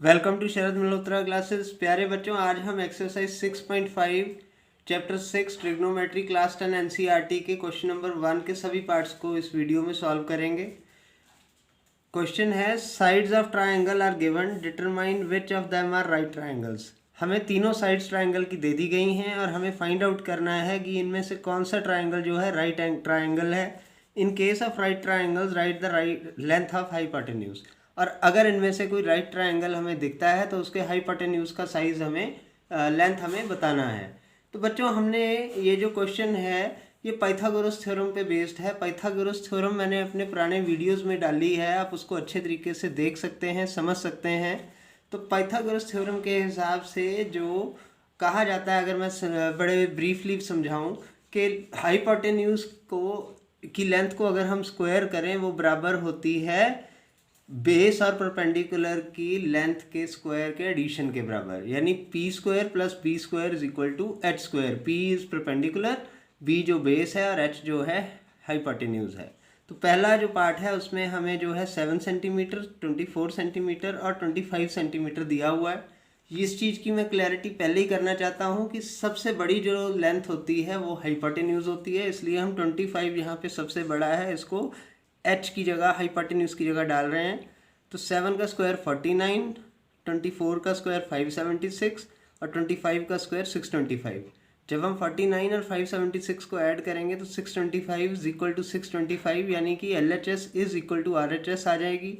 Welcome to Sharad Malhotra classes. प्यारे बच्चों, आज हम exercise 6.5 chapter 6 trigonometry class 10 NCERT के क्वेश्चन नंबर 1 के सभी पार्ट्स को इस वीडियो में सॉल्व करेंगे। क्वेश्चन है sides of triangle are given, determine which of them are right triangles. हमें तीनों साइड्स ट्रायंगल की दे दी गई हैं और हमें फाइंड आउट करना है कि इनमें से कौन सा ट्रायंगल जो है राइट ट्रायंगल है। In case of right triangles right the right length of hypotenuse. और अगर इनमें से कोई राइट ट्रायंगल हमें दिखता है तो उसके हाइपोटेन्यूज का साइज हमें लेंथ हमें बताना है। तो बच्चों, हमने ये जो क्वेश्चन है ये पाइथागोरस थ्योरम पे बेस्ड है। पाइथागोरस थ्योरम मैंने अपने पुराने वीडियोस में डाली है, आप उसको अच्छे तरीके से देख सकते हैं, समझ सकते हैं। तो पाइथागोरस थ्योरम के हिसाब से जो कहा जाता है, अगर मैं बड़े ब्रीफली समझाऊं कि हाइपोटेन्यूज को की लेंथ को अगर हम स्क्वायर करें वो बराबर होती है बेस और परपेंडिकुलर की लेंथ के स्क्वायर के एडिशन के बराबर, यानी P square plus B square is equal to H square. P is perpendicular, B जो बेस है और एच जो है हाइपोटेन्यूज है। तो पहला जो पार्ट है उसमें हमें जो है 7 सेंटीमीटर, 24 सेंटीमीटर और 25 सेंटीमीटर दिया हुआ है। इस चीज़ की मैं क्लैरिटी पहले ही करना चाहता हूँ कि सबसे बड़ी जो लेंथ होती है वो हाइपोटेन्यूज होती है, इसलिए हम 25 यहाँ पे सबसे बड़ा है, इसको एच की जगह हाइपोटेन्यूज की जगह डाल रहे हैं। तो 7 का स्क्वायर 49, 24 का स्क्वायर 576 और 25 का स्क्वायर 625। जब हम 49 और 576 को ऐड करेंगे तो 625 इज इक्वल टू 625, यानी कि LHS is equal to RHS आ जाएगी।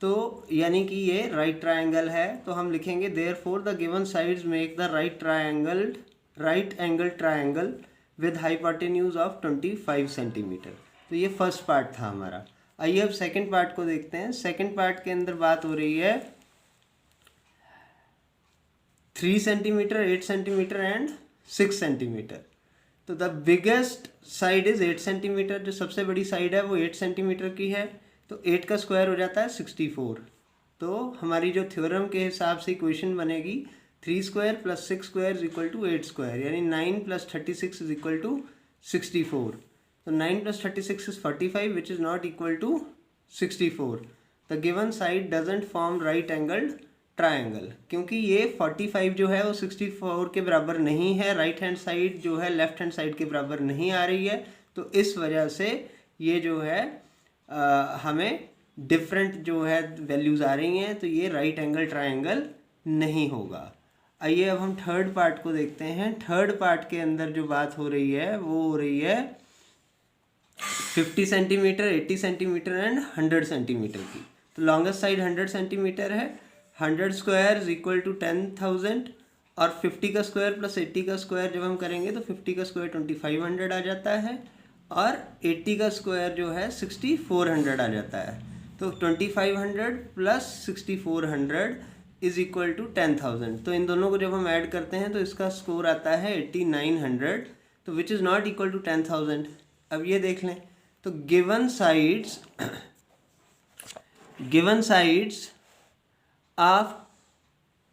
तो यानी कि ये राइट ट्रायंगल है। तो हम लिखेंगे therefore the given sides make the right angle triangle with hypotenuse of 25 centimetre. तो ये फर्स्ट पार्ट था हमारा। आइए अब सेकंड पार्ट को देखते हैं। सेकंड पार्ट के अंदर बात हो रही है 3 सेंटीमीटर, 8 सेंटीमीटर एंड 6 सेंटीमीटर। तो the biggest side is 8 centimetre, जो सबसे बड़ी साइड है वो 8 सेंटीमीटर की है। तो 8 का स्क्वायर हो जाता है 64। तो हमारी जो थ्योरम के हिसाब से इक्वेशन बनेगी 3 square plus 6 square is equal to 8 square, यानी 9 प्लस 36 is equal to 64। So 9 plus 36 is 45, which is not equal to 64. The given side doesn't form right angled triangle, क्योंकि ये 45 जो है वो 64 के बराबर नहीं है, राइट हैंड साइड जो है लेफ्ट हैंड साइड के बराबर नहीं आ रही है। तो इस वजह से ये जो है हमें डिफरेंट जो है वैल्यूज़ आ रही हैं, तो ये राइट एंगल ट्रायंगल नहीं होगा। आइए अब हम थर्ड पार्ट को देखते हैं। थर्ड पार्ट के अंदर जो बात हो रही है वो हो रही है 50 सेंटीमीटर, 80 सेंटीमीटर एंड 100 सेंटीमीटर की। तो लॉन्गेस्ट साइड 100 सेंटीमीटर है। 100 स्क्वायर इज इक्वल टू 10,000 और 50 का स्क्वायर प्लस 80 का स्क्वायर जब हम करेंगे तो 50 का स्क्वायर 2500 आ जाता है और 80 का स्क्वायर जो है 6400 आ जाता है। तो 2500 प्लस 6400 इज इक्वल टू 10,000। तो इन दोनों को जब हम ऐड करते हैं तो इसका स्कोर आता है 8900, तो which is not equal to 10,000। अब ये देख लें, तो given sides of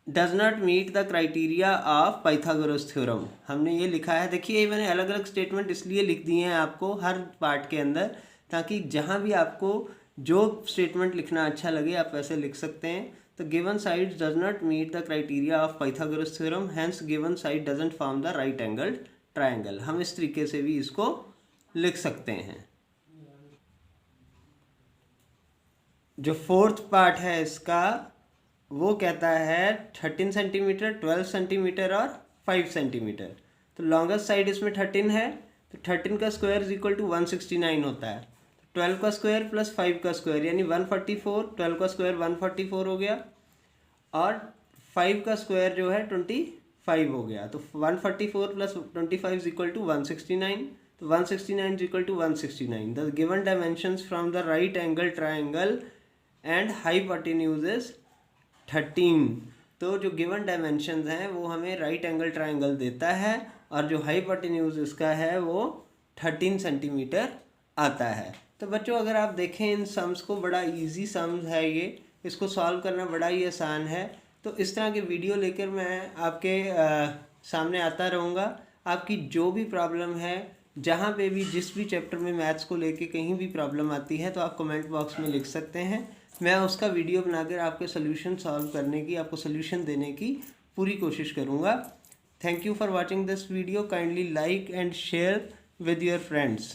does not meet the criteria of Pythagoras theorem. हमने ये लिखा है, देखिए ये मैंने अलग अलग स्टेटमेंट इसलिए लिख दिए हैं आपको हर पार्ट के अंदर, ताकि जहाँ भी आपको जो स्टेटमेंट लिखना अच्छा लगे आप वैसे लिख सकते हैं। तो given sides does not meet the criteria of Pythagoras theorem, hence given side doesn't form the right angle triangle. हम इस तरीके से भी इसको लिख सकते हैं। जो फोर्थ पार्ट है इसका वो कहता है 13 सेंटीमीटर, 12 सेंटीमीटर और 5 सेंटीमीटर। तो लॉन्गेस्ट साइड इसमें 13 है, तो 13 का स्क्वायर इज इक्वल टू 169 होता है। 12 का स्क्वायर प्लस 5 का स्क्वायर यानी 144, 12 का स्क्वायर 144 हो गया और 5 का स्क्वायर जो है 25 हो गया। तो 144 प्लस 25 इज इक्वल टू 169। तो 169 is equal to 169. The given dimensions from the right angle triangle and hypotenuse is 13. तो जो given dimensions हैं वो हमें right angle triangle देता है और जो hypotenuse इसका है वो 13 सेंटीमीटर आता है। तो बच्चों अगर आप देखें इन सम्स को, बड़ा इजी सम्स है ये, इसको सॉल्व करना बड़ा ही आसान है। तो इस तरह के वीडियो लेकर मैं आपके सामने आता रहूँगा। आपकी जो भी प्रॉब्लम है, जहाँ पे भी जिस भी चैप्टर में मैथ्स को लेके कहीं भी प्रॉब्लम आती है तो आप कमेंट बॉक्स में लिख सकते हैं। मैं उसका वीडियो बनाकर आपके सोल्यूशन सॉल्व करने की, आपको सोल्यूशन देने की पूरी कोशिश करूँगा। Thank you for watching this video. Kindly like and share with your friends.